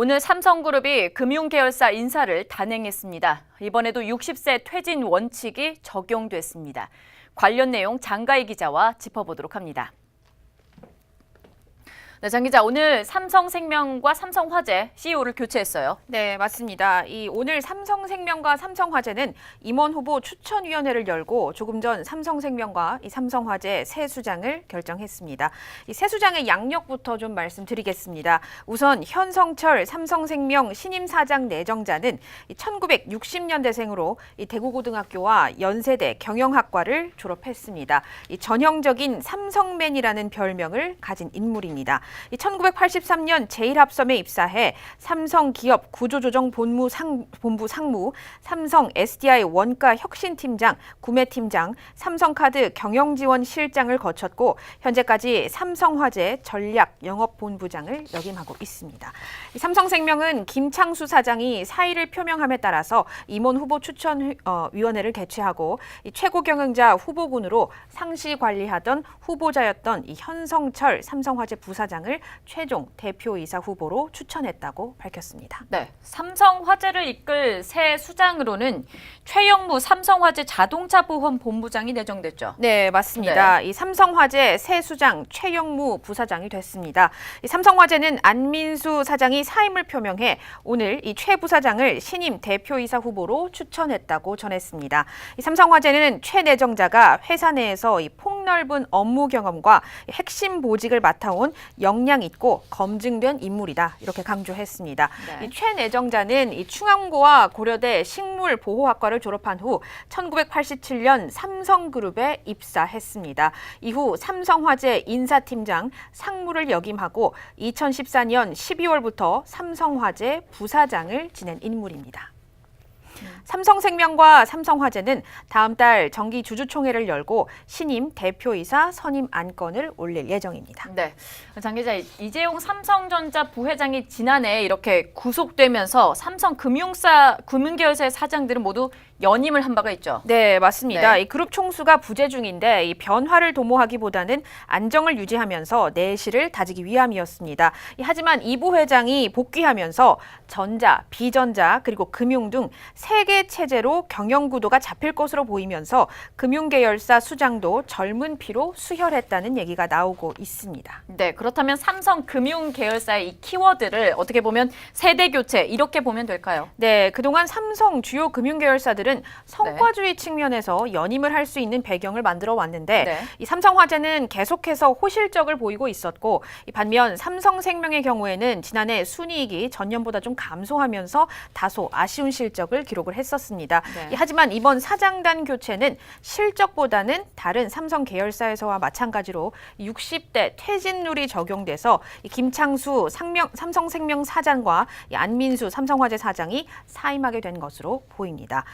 오늘 삼성그룹이 금융계열사 인사를 단행했습니다. 이번에도 60세 퇴진 원칙이 적용됐습니다. 관련 내용 장가희 기자와 짚어보도록 합니다. 네, 장 기자, 오늘 삼성생명과 삼성화재 CEO를 교체했어요. 네, 맞습니다. 오늘 삼성생명과 삼성화재는 임원 후보 추천위원회를 열고 조금 전 삼성생명과 삼성화재 새 수장을 결정했습니다. 이 새 수장의 양력부터 좀 말씀드리겠습니다. 우선 현성철 삼성생명 신임 사장 내정자는 1960년대생으로 대구고등학교와 연세대 경영학과를 졸업했습니다. 전형적인 삼성맨이라는 별명을 가진 인물입니다. 1983년 제1합섬에 입사해 삼성기업 구조조정본부 상무, 삼성 SDI 원가 혁신팀장, 구매팀장, 삼성카드 경영지원실장을 거쳤고 현재까지 삼성화재 전략영업본부장을 역임하고 있습니다. 삼성생명은 김창수 사장이 사의를 표명함에 따라서 임원 후보 추천위원회를 개최하고 최고 경영자 후보군으로 상시 관리하던 후보자였던 현성철 삼성화재 부사장을 최종 대표이사 후보로 추천했다고 밝혔습니다. 네, 삼성화재를 이끌 새 수장으로는 최영무 삼성화재 자동차보험본부장이 내정됐죠. 네, 맞습니다. 이 삼성화재 새 수장 최영무 부사장이 됐습니다. 삼성화재는 안민수 사장이 사임을 표명해 오늘 이 최 부사장을 신임 대표이사 후보로 추천했다고 전했습니다. 삼성화재는 최 내정자가 회사 내에서 폭넓은 업무 경험과 핵심 보직을 맡아온 역량 있고 검증된 인물이다. 이렇게 강조했습니다. 네. 최 내정자는 충암고와 고려대 식물보호학과를 졸업한 후 1987년 삼성그룹에 입사했습니다. 이후 삼성화재 인사팀장, 상무를 역임하고 2014년 12월부터 삼성화재 부사장을 지낸 인물입니다. 삼성생명과 삼성화재는 다음 달 정기 주주총회를 열고 신임 대표이사 선임 안건을 올릴 예정입니다. 네, 장 기자, 이재용 삼성전자 부회장이 지난해 이렇게 구속되면서 금융계열사의 사장들은 모두 연임을 한 바가 있죠. 네, 맞습니다. 네. 이 그룹 총수가 부재 중인데 이 변화를 도모하기보다는 안정을 유지하면서 내실을 다지기 위함이었습니다. 하지만 이 부회장이 복귀하면서 전자, 비전자 그리고 금융 등 세 개 체제로 경영 구도가 잡힐 것으로 보이면서 금융계열사 수장도 젊은 피로 수혈했다는 얘기가 나오고 있습니다. 네, 그렇다면 삼성금융계열사의 이 키워드를 어떻게 보면 세대 교체 이렇게 보면 될까요? 네, 그동안 삼성 주요 금융계열사들은 성과주의 측면에서 연임을 할 수 있는 배경을 만들어 왔는데 이 삼성화재는 계속해서 호실적을 보이고 있었고 반면 삼성생명의 경우에는 지난해 순이익이 전년보다 좀 감소하면서 다소 아쉬운 실적을 기록을 했었습니다. 하지만 이번 사장단 교체는 실적보다는 다른 삼성 계열사에서와 마찬가지로 60대 퇴진룰이 적용돼서 김창수 삼성생명 사장과 안민수 삼성화재 사장이 사임하게 된 것으로 보입니다.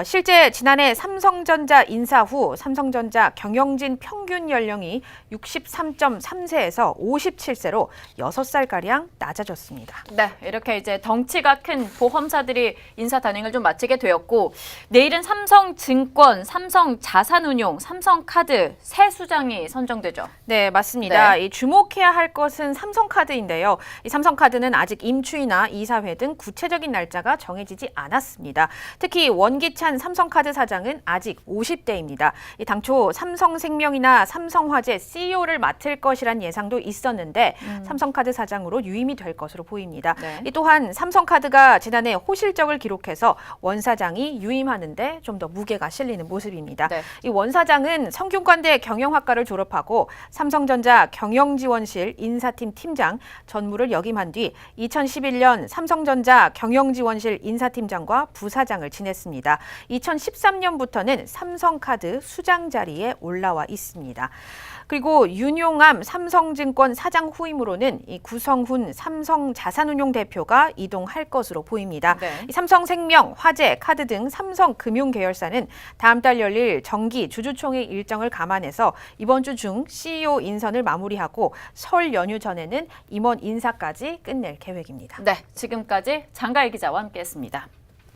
실제 지난해 삼성전자 인사 후 삼성전자 경영진 평균 연령이 63.3세에서 57세로 6살가량 낮아졌습니다. 네, 이렇게 이제 덩치가 큰 보험사들이 인사 단행을 좀 마치게 되었고 내일은 삼성증권, 삼성자산운용, 삼성카드 새 수장이 선정되죠. 네, 맞습니다. 이 주목해야 할 것은 삼성카드인데요. 이 삼성카드는 아직 임추이나 이사회 등 구체적인 날짜가 정해지지 않았습니다. 특히 원기찬 삼성카드 사장은 아직 50대입니다. 당초 삼성생명이나 삼성화재 CEO를 맡을 것이란 예상도 있었는데 삼성카드 사장으로 유임이 될 것으로 보입니다. 또한 삼성카드가 지난해 호실적을 기록해서 원 사장이 유임하는데 좀 더 무게가 실리는 모습입니다. 이 원 사장은 성균관대 경영학과를 졸업하고 삼성전자 경영지원실 인사팀 팀장 전무를 역임한 뒤 2011년 삼성전자 경영지원실 인사팀장과 부사장을 지냈습니다. 2013년부터는 삼성카드 수장 자리에 올라와 있습니다. 그리고 윤용암 삼성증권 사장 후임으로는 이 구성훈 삼성자산운용 대표가 이동할 것으로 보입니다. 이 삼성생명, 화재, 카드 등 삼성금융계열사는 다음 달 열릴 정기 주주총회 일정을 감안해서 이번 주 중 CEO 인선을 마무리하고 설 연휴 전에는 임원 인사까지 끝낼 계획입니다. 네, 지금까지 장가희 기자와 함께했습니다.